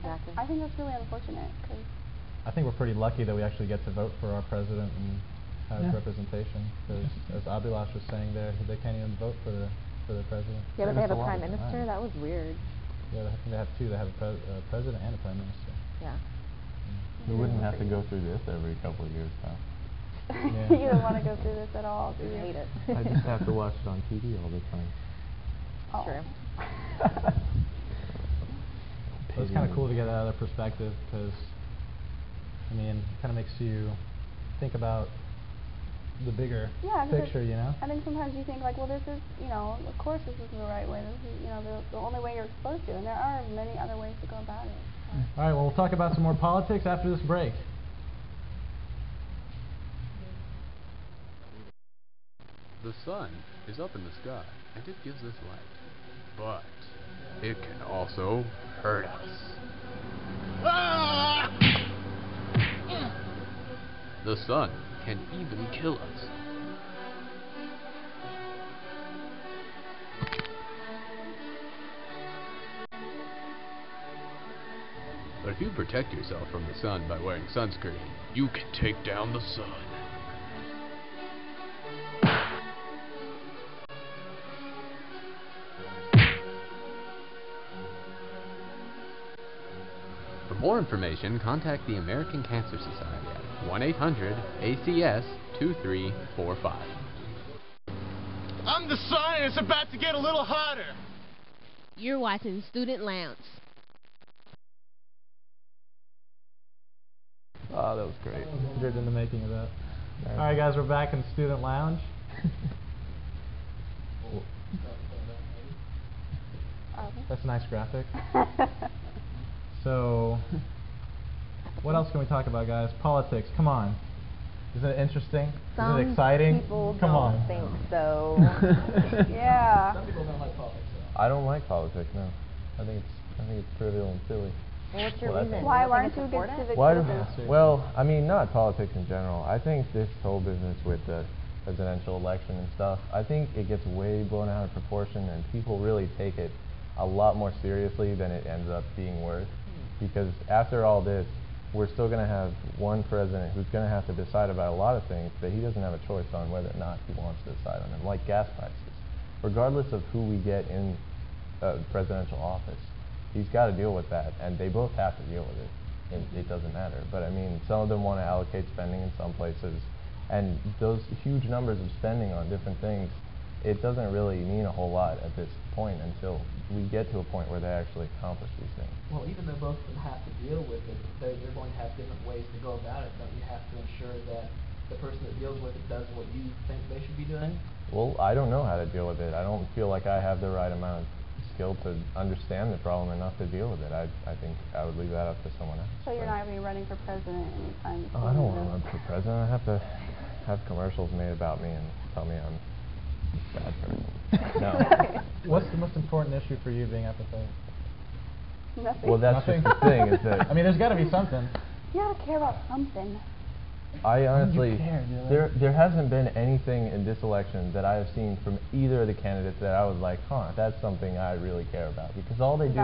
Exactly. I think that's really unfortunate. Cause I think we're pretty lucky that we actually get to vote for our president and have representation. Because as Abhilash was saying there, they can't even vote for the president. Yeah, but they have a prime minister. That was weird. Yeah, I think they have two. They have a president and a prime minister. Yeah. We wouldn't have to go through this every couple of years, though. Yeah. You don't want to go through this at all, do you? I hate it. I just have to watch it on TV all the time. Oh. True. So it's kind of cool to get that other perspective because, I mean, it kind of makes you think about the bigger picture, you know? I think sometimes you think like, well, this is, you know, of course this is the right way. This is, you know, the only way you're supposed to, and there are many other ways to go about it. All right, well, we'll talk about some more politics after this break. The sun is up in the sky, and it gives us light. But it can also hurt us. The sun can even kill us. But if you protect yourself from the sun by wearing sunscreen, you can take down the sun. For more information, contact the American Cancer Society at 1-800-ACS-2345. I'm the sun and it's about to get a little hotter. You're watching Student Lounge. Oh, that was great. Good in the making of that. All right, guys, we're back in Student Lounge. That's a nice graphic. So, what else can we talk about, guys? Politics, come on. Isn't it interesting? Isn't it exciting? People come don't on. think so. Yeah. Some people don't like politics. I don't like politics, no. I think it's trivial and silly. Well, what's your reason? Why You aren't think you it's good civic Why do, citizens? well, I mean, not politics in general. I think this whole business with the presidential election and stuff, I think it gets way blown out of proportion and people really take it a lot more seriously than it ends up being worth. Because after all this, we're still going to have one president who's going to have to decide about a lot of things that he doesn't have a choice on whether or not he wants to decide on them, like gas prices. Regardless of who we get in presidential office, he's got to deal with that, and they both have to deal with it. It doesn't matter. But I mean, some of them want to allocate spending in some places, and those huge numbers of spending on different things, it doesn't really mean a whole lot at this point until we get to a point where they actually accomplish these things. Well, even though both of them have to deal with it, they're going to have different ways to go about it. Don't you have to ensure that the person that deals with it does what you think they should be doing? Well, I don't know how to deal with it. I don't feel like I have the right amount of skill to understand the problem enough to deal with it. I think I would leave that up to someone else. So you're not going to be running for president anytime soon? Oh, I don't want to run for president. I have to have commercials made about me and tell me I'm a bad person. No. What's the most important issue for you being apathetic? Nothing. Well, that's just the thing is that... I mean, there's got to be something. You gotta care about something. I honestly, care, there hasn't been anything in this election that I have seen from either of the candidates that I was like, huh, that's something I really care about. Because all they do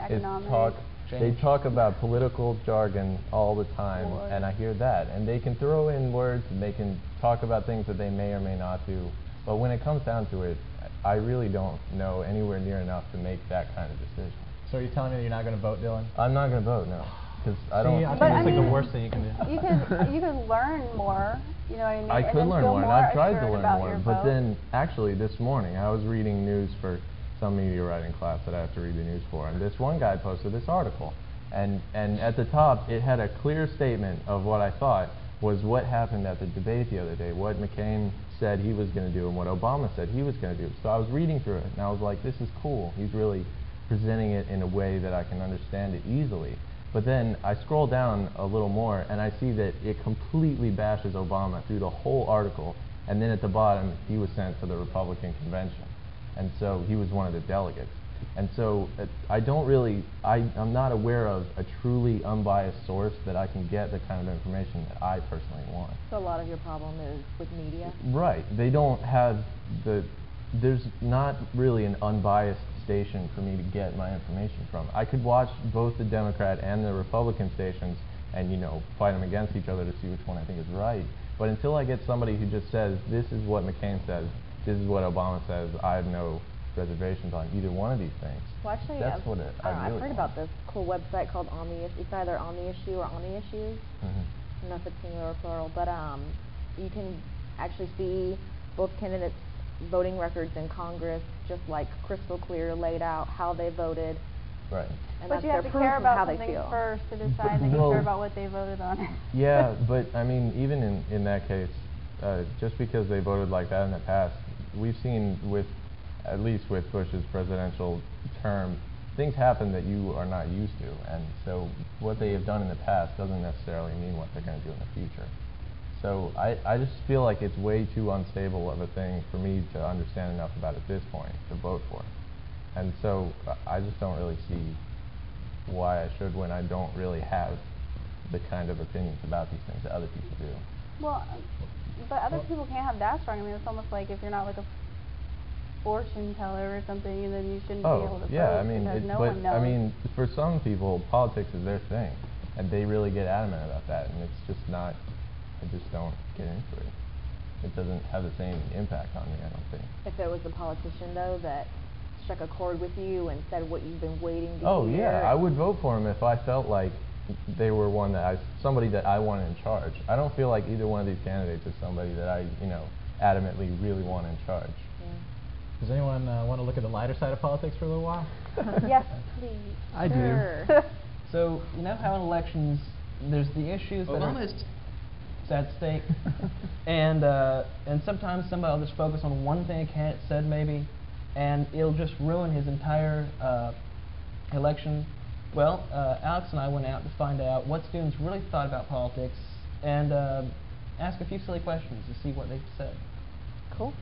is talk, they talk about political jargon all the time, and I hear that. And they can throw in words, and they can talk about things that they may or may not do. But when it comes down to it, I really don't know anywhere near enough to make that kind of decision. So are you telling me that you're not going to vote, Dylan? I'm not going to vote, no. Because I don't... I think it's like the worst thing you can do. You could learn more, you know what I mean? I could learn more, and I've tried to learn more. But vote. then, actually, this morning, I was reading news for some media writing class that I have to read the news for, and this one guy posted this article. And at the top, it had a clear statement of what I thought was what happened at the debate the other day, what McCain said he was going to do and what Obama said he was going to do. So I was reading through it, and I was like, this is cool. He's really presenting it in a way that I can understand it easily. But then I scroll down a little more, and I see that it completely bashes Obama through the whole article, and then at the bottom, he was sent to the Republican convention. And so he was one of the delegates. And so I'm not aware of a truly unbiased source that I can get the kind of information that I personally want. So a lot of your problem is with media? Right. They don't have the there's not really an unbiased station for me to get my information from. I could watch both the Democrat and the Republican stations and, you know, fight them against each other to see which one I think is right. But until I get somebody who just says, this is what McCain says, this is what Obama says, I have no reservations on either one of these things. Well, actually, that's I've, what I've heard about this cool website called On the Issue. It's either On the Issue or On the Issues. I don't know if it's singular or plural, but you can actually see both candidates' voting records in Congress, just like crystal clear, laid out how they voted. Right. And but that's you have their to proof care of about how they something feel. first to decide that you care about what they voted on. Yeah, but I mean, even in that case, just because they voted like that in the past, we've seen with, at least with Bush's presidential term, things happen that you are not used to, and so what they have done in the past doesn't necessarily mean what they're going to do in the future. So I just feel like it's way too unstable of a thing for me to understand enough about at this point to vote for it. And so I just don't really see why I should when I don't really have the kind of opinions about these things that other people do. Well, but other people can't have that strong. I mean, it's almost like if you're not like a fortune teller or something, then you shouldn't be able to yeah, vote I mean, because no one knows. I mean, for some people, politics is their thing, and they really get adamant about that, and it's just not. I just don't get into it. It doesn't have the same impact on me, I don't think. If it was a politician, though, that struck a chord with you and said what you've been waiting to hear. Oh yeah, I would vote for him if I felt like they were somebody that I wanted in charge. I don't feel like either one of these candidates is somebody that I, adamantly really want in charge. Yeah. Does anyone want to look at the lighter side of politics for a little while? Yes, please. I Sure. do. So, you know how in elections there's the issues that are at stake, and sometimes somebody will just focus on one thing a candidate said maybe, and it'll just ruin his entire election. Well, Alex and I went out to find out what students really thought about politics and ask a few silly questions to see what they said. Cool.